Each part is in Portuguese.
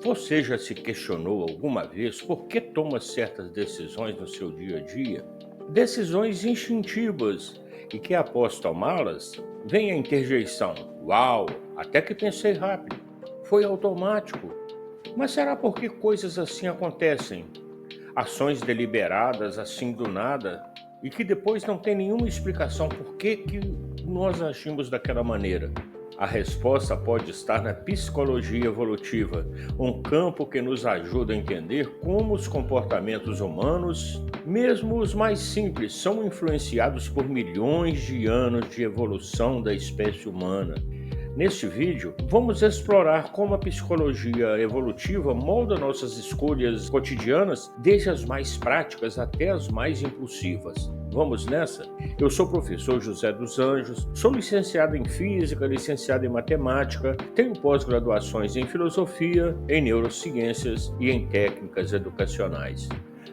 Você já se questionou alguma vez por que toma certas decisões no seu dia a dia? Decisões instintivas e que após tomá-las, vem a interjeição. Uau, até que pensei rápido. Foi automático. Mas será por que coisas assim acontecem? Ações deliberadas assim do nada e que depois não tem nenhuma explicação por que nós agimos daquela maneira. A resposta pode estar na psicologia evolutiva, um campo que nos ajuda a entender como os comportamentos humanos, mesmo os mais simples, são influenciados por milhões de anos de evolução da espécie humana. Neste vídeo, vamos explorar como a psicologia evolutiva molda nossas escolhas cotidianas, desde as mais práticas até as mais impulsivas. Vamos nessa? Eu sou o professor José dos Anjos, sou licenciado em Física, licenciado em Matemática, tenho pós-graduações em Filosofia, em Neurociências e em Técnicas Educacionais.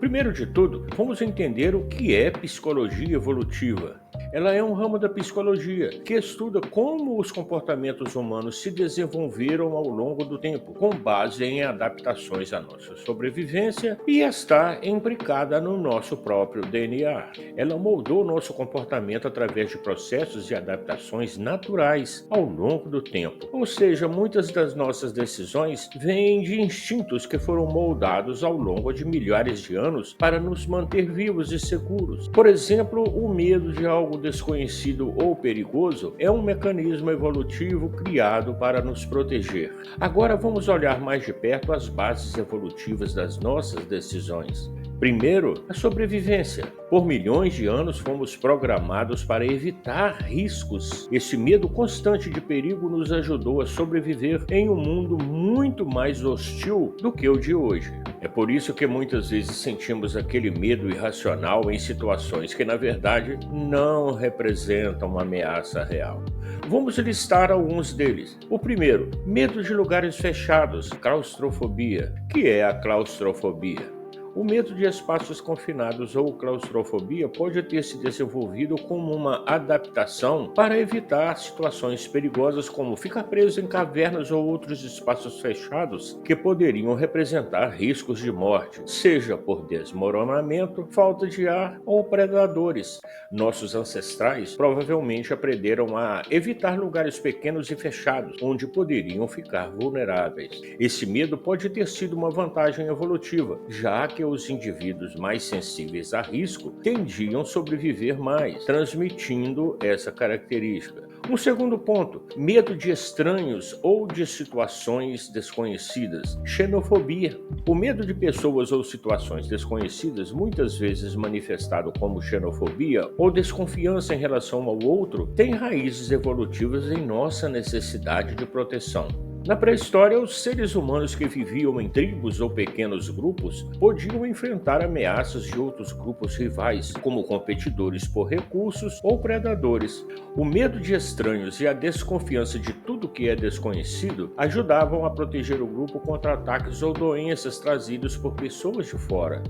Primeiro de tudo, vamos entender o que é psicologia evolutiva. Ela é um ramo da psicologia que estuda como os comportamentos humanos se desenvolveram ao longo do tempo, com base em adaptações à nossa sobrevivência e está imbricada no nosso próprio DNA. Ela moldou nosso comportamento através de processos e adaptações naturais ao longo do tempo. Ou seja, muitas das nossas decisões vêm de instintos que foram moldados ao longo de milhares de anos para nos manter vivos e seguros. Por exemplo, o medo de algo desconhecido ou perigoso é um mecanismo evolutivo criado para nos proteger. Agora vamos olhar mais de perto as bases evolutivas das nossas decisões. Primeiro, a sobrevivência. Por milhões de anos fomos programados para evitar riscos. Esse medo constante de perigo nos ajudou a sobreviver em um mundo muito mais hostil do que o de hoje. É por isso que muitas vezes sentimos aquele medo irracional em situações que, na verdade, não representam uma ameaça real. Vamos listar alguns deles. O primeiro, medo de lugares fechados, claustrofobia. O que é a claustrofobia? O medo de espaços confinados ou claustrofobia pode ter se desenvolvido como uma adaptação para evitar situações perigosas como ficar preso em cavernas ou outros espaços fechados que poderiam representar riscos de morte, seja por desmoronamento, falta de ar ou predadores. Nossos ancestrais provavelmente aprenderam a evitar lugares pequenos e fechados, onde poderiam ficar vulneráveis. Esse medo pode ter sido uma vantagem evolutiva, já que os indivíduos mais sensíveis a risco tendiam a sobreviver mais, transmitindo essa característica. Um segundo ponto, medo de estranhos ou de situações desconhecidas. Xenofobia. O medo de pessoas ou situações desconhecidas, muitas vezes manifestado como xenofobia ou desconfiança em relação ao outro, tem raízes evolutivas em nossa necessidade de proteção. Na pré-história, os seres humanos que viviam em tribos ou pequenos grupos podiam enfrentar ameaças de outros grupos rivais, como competidores por recursos ou predadores. O medo de estranhos e a desconfiança de tudo que é desconhecido ajudavam a proteger o grupo contra ataques ou doenças trazidos por pessoas de fora.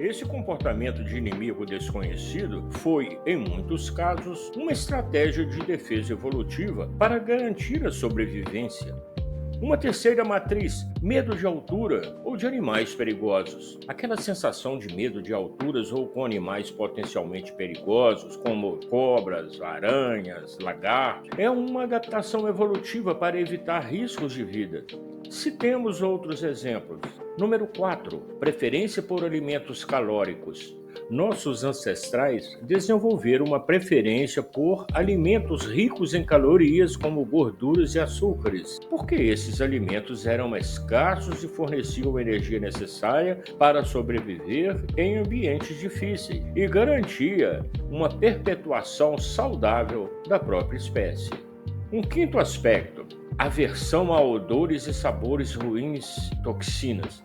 Esse comportamento de inimigo desconhecido foi, em muitos casos, uma estratégia de defesa evolutiva para garantir a sobrevivência. Uma terceira matriz, medo de altura ou de animais perigosos. Aquela sensação de medo de alturas ou com animais potencialmente perigosos, como cobras, aranhas, lagartos, é uma adaptação evolutiva para evitar riscos de vida. Citemos outros exemplos. Número 4. Preferência por alimentos calóricos. Nossos ancestrais desenvolveram uma preferência por alimentos ricos em calorias como gorduras e açúcares, porque esses alimentos eram escassos e forneciam a energia necessária para sobreviver em ambientes difíceis e garantia uma perpetuação saudável da própria espécie. Um quinto aspecto, aversão a odores e sabores ruins, toxinas.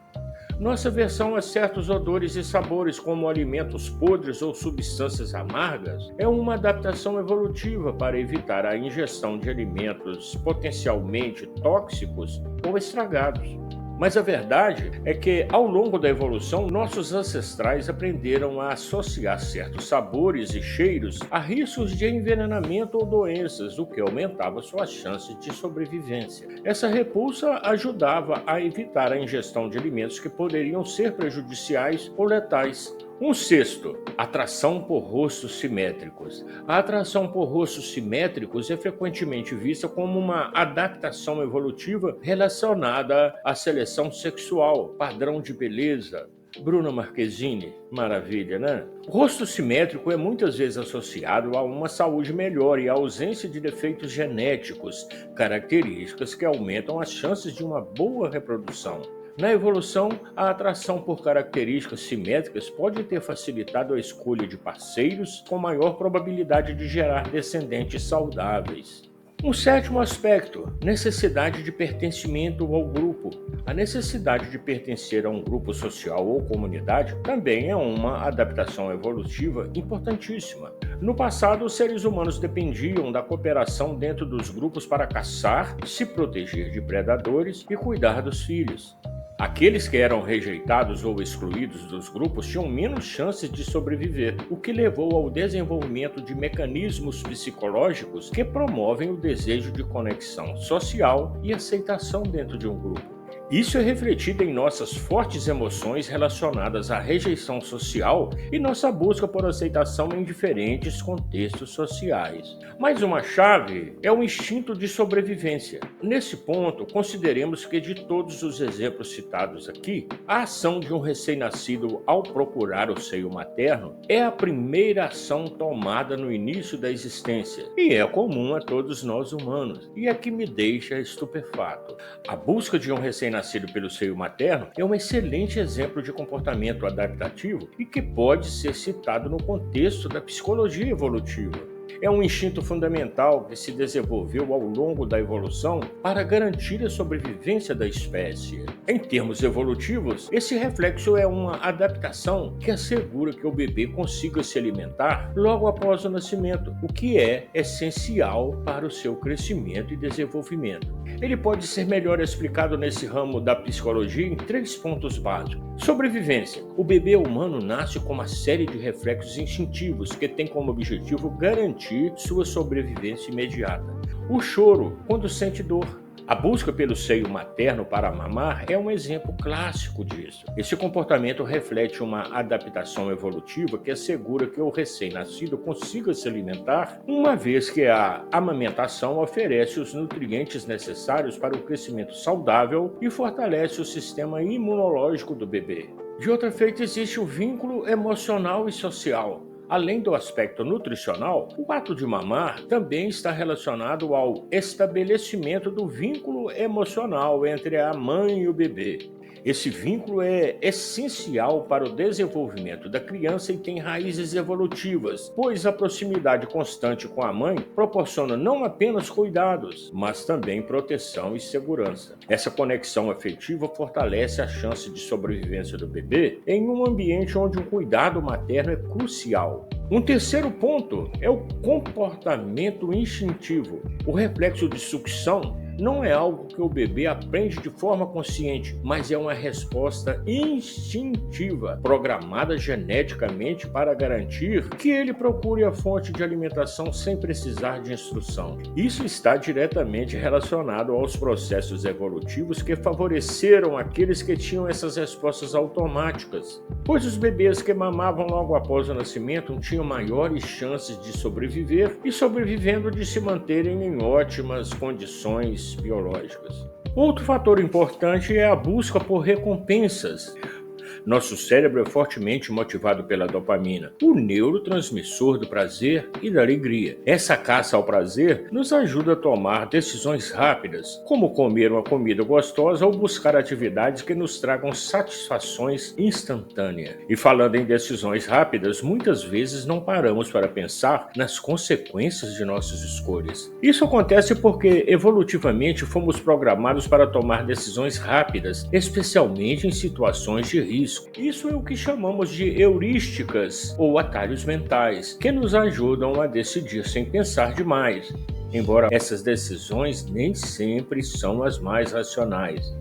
Nossa aversão a certos odores e sabores, como alimentos podres ou substâncias amargas, é uma adaptação evolutiva para evitar a ingestão de alimentos potencialmente tóxicos ou estragados. Mas a verdade é que, ao longo da evolução, nossos ancestrais aprenderam a associar certos sabores e cheiros a riscos de envenenamento ou doenças, o que aumentava suas chances de sobrevivência. Essa repulsa ajudava a evitar a ingestão de alimentos que poderiam ser prejudiciais ou letais. Um sexto, atração por rostos simétricos. A atração por rostos simétricos é frequentemente vista como uma adaptação evolutiva relacionada à seleção sexual, padrão de beleza. Bruna Marquezine, maravilha, né? O rosto simétrico é muitas vezes associado a uma saúde melhor e à ausência de defeitos genéticos, características que aumentam as chances de uma boa reprodução. Na evolução, a atração por características simétricas pode ter facilitado a escolha de parceiros com maior probabilidade de gerar descendentes saudáveis. Um sétimo aspecto, necessidade de pertencimento ao grupo. A necessidade de pertencer a um grupo social ou comunidade também é uma adaptação evolutiva importantíssima. No passado, os seres humanos dependiam da cooperação dentro dos grupos para caçar, se proteger de predadores e cuidar dos filhos. Aqueles que eram rejeitados ou excluídos dos grupos tinham menos chances de sobreviver, o que levou ao desenvolvimento de mecanismos psicológicos que promovem o desejo de conexão social e aceitação dentro de um grupo. Isso é refletido em nossas fortes emoções relacionadas à rejeição social e nossa busca por aceitação em diferentes contextos sociais. Mais uma chave é o instinto de sobrevivência. Nesse ponto, consideremos que de todos os exemplos citados aqui, a ação de um recém-nascido ao procurar o seio materno é a primeira ação tomada no início da existência e é comum a todos nós humanos, e é que me deixa estupefato. A busca de um recém-nascido pelo seio materno é um excelente exemplo de comportamento adaptativo e que pode ser citado no contexto da psicologia evolutiva. É um instinto fundamental que se desenvolveu ao longo da evolução para garantir a sobrevivência da espécie. Em termos evolutivos, esse reflexo é uma adaptação que assegura que o bebê consiga se alimentar logo após o nascimento, o que é essencial para o seu crescimento e desenvolvimento. Ele pode ser melhor explicado nesse ramo da psicologia em 3 pontos básicos. Sobrevivência. O bebê humano nasce com uma série de reflexos instintivos que tem como objetivo garantir sua sobrevivência imediata. O choro, quando sente dor. A busca pelo seio materno para mamar é um exemplo clássico disso. Esse comportamento reflete uma adaptação evolutiva que assegura que o recém-nascido consiga se alimentar, uma vez que a amamentação oferece os nutrientes necessários para o crescimento saudável e fortalece o sistema imunológico do bebê. De outra feita, existe o vínculo emocional e social. Além do aspecto nutricional, o ato de mamar também está relacionado ao estabelecimento do vínculo emocional entre a mãe e o bebê. Esse vínculo é essencial para o desenvolvimento da criança e tem raízes evolutivas, pois a proximidade constante com a mãe proporciona não apenas cuidados, mas também proteção e segurança. Essa conexão afetiva fortalece a chance de sobrevivência do bebê em um ambiente onde o cuidado materno é crucial. Um terceiro ponto é o comportamento instintivo. O reflexo de sucção não é algo que o bebê aprende de forma consciente, mas é uma resposta instintiva, programada geneticamente para garantir que ele procure a fonte de alimentação sem precisar de instrução. Isso está diretamente relacionado aos processos evolutivos que favoreceram aqueles que tinham essas respostas automáticas, pois os bebês que mamavam logo após o nascimento tinham maiores chances de sobreviver e, sobrevivendo, de se manterem em ótimas condições biológicas. Outro fator importante é a busca por recompensas. Nosso cérebro é fortemente motivado pela dopamina, o neurotransmissor do prazer e da alegria. Essa caça ao prazer nos ajuda a tomar decisões rápidas, como comer uma comida gostosa ou buscar atividades que nos tragam satisfações instantâneas. E falando em decisões rápidas, muitas vezes não paramos para pensar nas consequências de nossas escolhas. Isso acontece porque evolutivamente fomos programados para tomar decisões rápidas, especialmente em situações de risco. Isso é o que chamamos de heurísticas ou atalhos mentais, que nos ajudam a decidir sem pensar demais, embora essas decisões nem sempre são as mais racionais.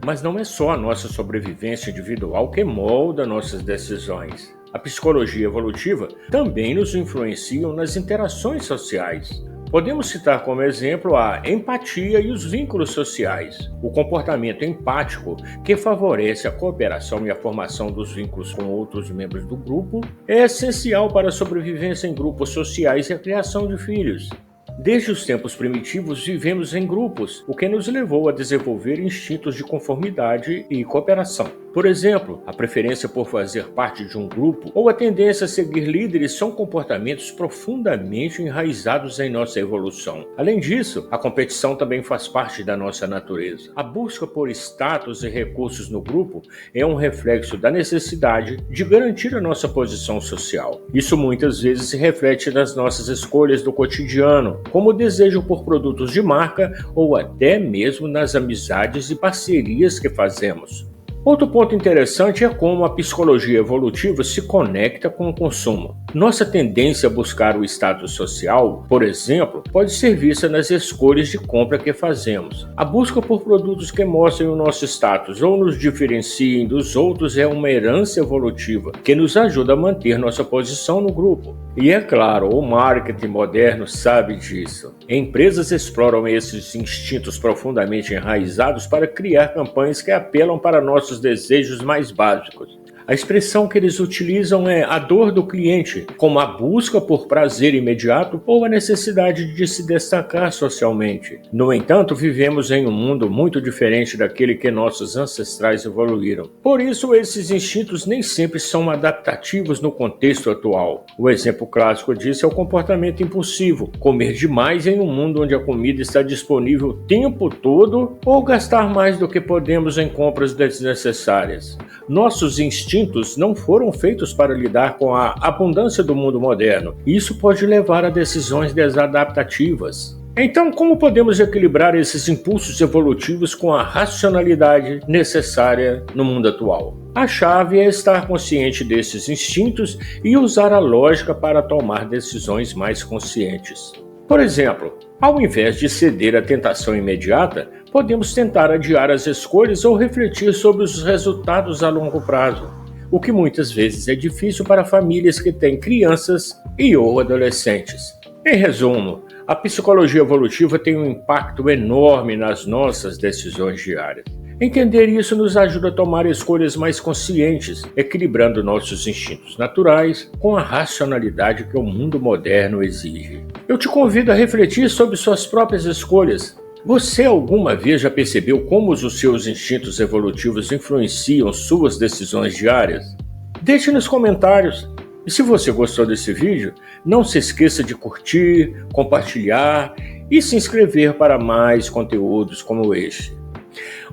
Mas não é só a nossa sobrevivência individual que molda nossas decisões. A psicologia evolutiva também nos influencia nas interações sociais. Podemos citar como exemplo a empatia e os vínculos sociais. O comportamento empático, que favorece a cooperação e a formação dos vínculos com outros membros do grupo, é essencial para a sobrevivência em grupos sociais e a criação de filhos. Desde os tempos primitivos, vivemos em grupos, o que nos levou a desenvolver instintos de conformidade e cooperação. Por exemplo, a preferência por fazer parte de um grupo ou a tendência a seguir líderes são comportamentos profundamente enraizados em nossa evolução. Além disso, a competição também faz parte da nossa natureza. A busca por status e recursos no grupo é um reflexo da necessidade de garantir a nossa posição social. Isso muitas vezes se reflete nas nossas escolhas do cotidiano, como o desejo por produtos de marca ou até mesmo nas amizades e parcerias que fazemos. Outro ponto interessante é como a psicologia evolutiva se conecta com o consumo. Nossa tendência a buscar o status social, por exemplo, pode ser vista nas escolhas de compra que fazemos. A busca por produtos que mostrem o nosso status ou nos diferenciem dos outros é uma herança evolutiva que nos ajuda a manter nossa posição no grupo. E é claro, o marketing moderno sabe disso. Empresas exploram esses instintos profundamente enraizados para criar campanhas que apelam para nossos desejos mais básicos. A expressão que eles utilizam é a dor do cliente, como a busca por prazer imediato ou a necessidade de se destacar socialmente. No entanto, vivemos em um mundo muito diferente daquele que nossos ancestrais evoluíram. Por isso, esses instintos nem sempre são adaptativos no contexto atual. O exemplo clássico disso é o comportamento impulsivo, comer demais em um mundo onde a comida está disponível o tempo todo ou gastar mais do que podemos em compras desnecessárias. Nossos instintos não foram feitos para lidar com a abundância do mundo moderno. Isso pode levar a decisões desadaptativas. Então, como podemos equilibrar esses impulsos evolutivos com a racionalidade necessária no mundo atual? A chave é estar consciente desses instintos e usar a lógica para tomar decisões mais conscientes. Por exemplo, ao invés de ceder à tentação imediata, podemos tentar adiar as escolhas ou refletir sobre os resultados a longo prazo, o que muitas vezes é difícil para famílias que têm crianças e ou adolescentes. Em resumo, a psicologia evolutiva tem um impacto enorme nas nossas decisões diárias. Entender isso nos ajuda a tomar escolhas mais conscientes, equilibrando nossos instintos naturais com a racionalidade que o mundo moderno exige. Eu te convido a refletir sobre suas próprias escolhas. Você alguma vez já percebeu como os seus instintos evolutivos influenciam suas decisões diárias? Deixe nos comentários. E se você gostou desse vídeo, não se esqueça de curtir, compartilhar e se inscrever para mais conteúdos como este.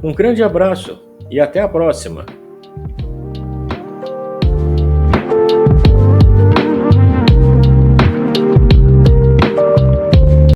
Um grande abraço e até a próxima!